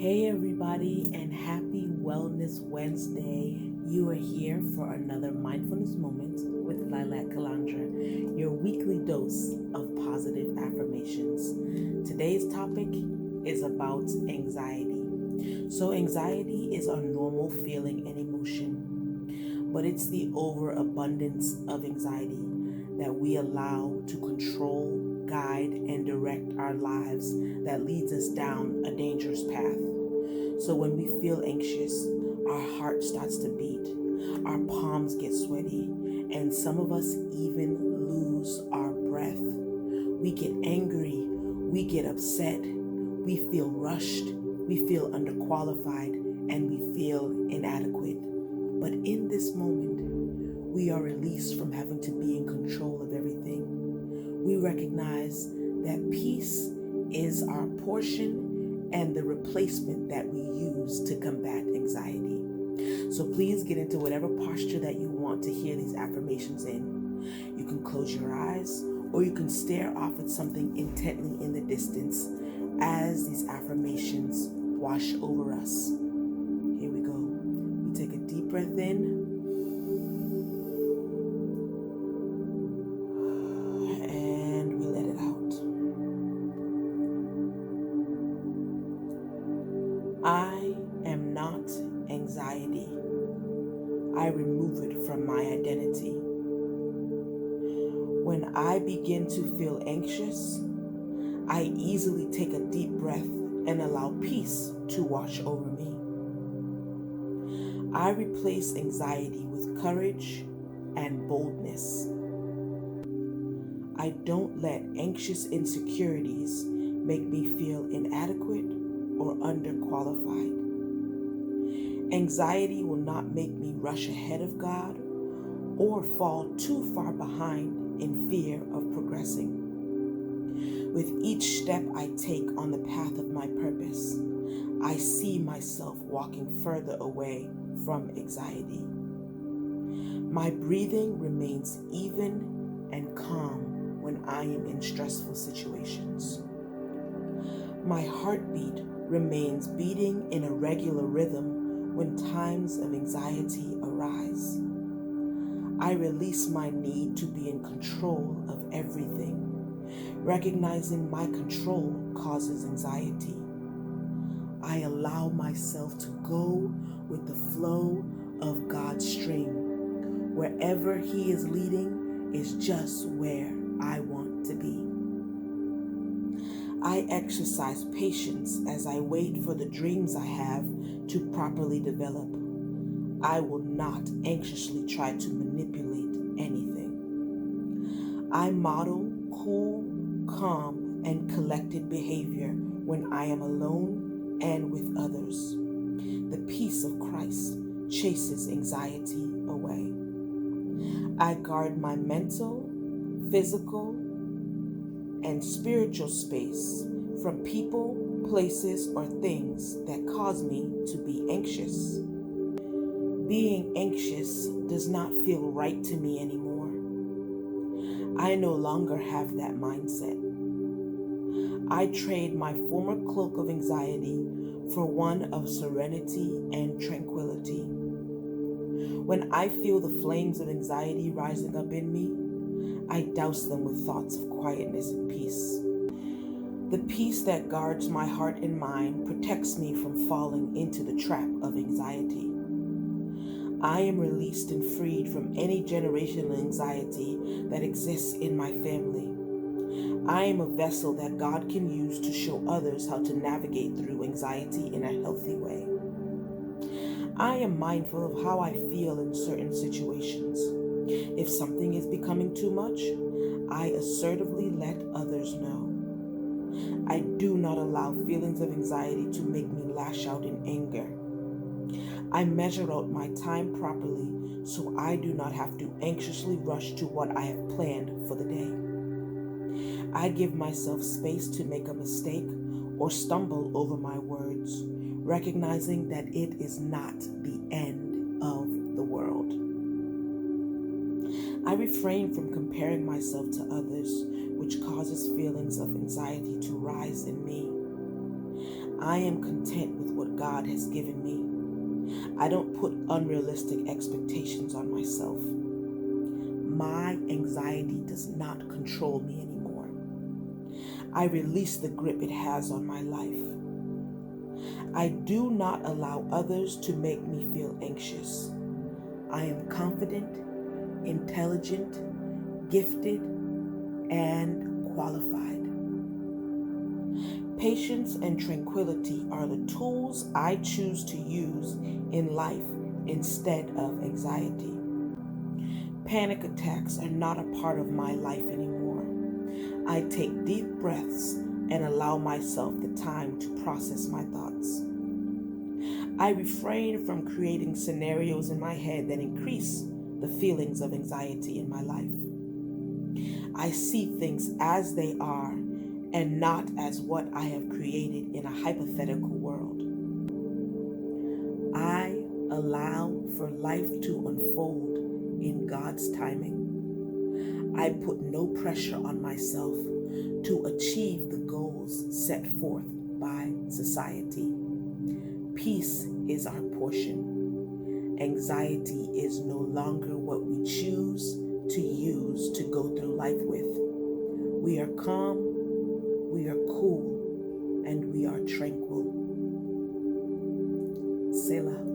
Hey everybody, and happy Wellness Wednesday. You are here for another mindfulness moment with Lilac Calandra, your weekly dose of positive affirmations. Today's topic is about anxiety. So anxiety is our normal feeling and emotion, but it's the overabundance of anxiety that we allow to control, guide, and direct our lives that leads us down a dangerous path. So when we feel anxious, our heart starts to beat, our palms get sweaty, and some of us even lose our breath. We get angry, we get upset, we feel rushed, we feel underqualified, and we feel inadequate. But in this moment, we are released from having to be in control of everything. We recognize that peace is our portion and the replacement that we use to combat anxiety. So please get into whatever posture that you want to hear these affirmations in. You can close your eyes or you can stare off at something intently in the distance as these affirmations wash over us. Here we go. We take a deep breath in. And we let it out. I am not anxiety. I remove it from my identity. When I begin to feel anxious, I easily take a deep breath and allow peace to wash over me. I replace anxiety with courage and boldness. I don't let anxious insecurities make me feel inadequate or underqualified. Anxiety will not make me rush ahead of God or fall too far behind in fear of progressing. With each step I take on the path of my purpose, I see myself walking further away from anxiety. My breathing remains even and calm when I am in stressful situations. My heartbeat remains beating in a regular rhythm when times of anxiety arise. I release my need to be in control of everything, recognizing my control causes anxiety. I allow myself to go with the flow of God's stream. Wherever He is leading is just where I want to be. I exercise patience as I wait for the dreams I have to properly develop. I will not anxiously try to manipulate anything. I model cool, calm, and collected behavior when I am alone and with others. The peace of Christ chases anxiety away. I guard my mental, physical, and spiritual space from people, places, or things that cause me to be anxious. Being anxious does not feel right to me anymore. I no longer have that mindset. I trade my former cloak of anxiety for one of serenity and tranquility. When I feel the flames of anxiety rising up in me, I douse them with thoughts of quietness and peace. The peace that guards my heart and mind protects me from falling into the trap of anxiety. I am released and freed from any generational anxiety that exists in my family. I am a vessel that God can use to show others how to navigate through anxiety in a healthy way. I am mindful of how I feel in certain situations. If something is becoming too much, I assertively let others know. I do not allow feelings of anxiety to make me lash out in anger. I measure out my time properly so I do not have to anxiously rush to what I have planned for the day. I give myself space to make a mistake or stumble over my words, recognizing that it is not the end of the world. I refrain from comparing myself to others, which causes feelings of anxiety to rise in me. I am content with what God has given me. I don't put unrealistic expectations on myself. My anxiety does not control me anymore. I release the grip it has on my life. I do not allow others to make me feel anxious. I am confident, intelligent, gifted, and qualified. Patience and tranquility are the tools I choose to use in life instead of anxiety. Panic attacks are not a part of my life anymore. I take deep breaths and allow myself the time to process my thoughts. I refrain from creating scenarios in my head that increase the feelings of anxiety in my life. I see things as they are and not as what I have created in a hypothetical world. I allow for life to unfold in God's timing. I put no pressure on myself to achieve the goals set forth by society. Peace is our portion. Anxiety is no longer what we choose to use to go through life with. We are calm, we are cool, and we are tranquil. Selah.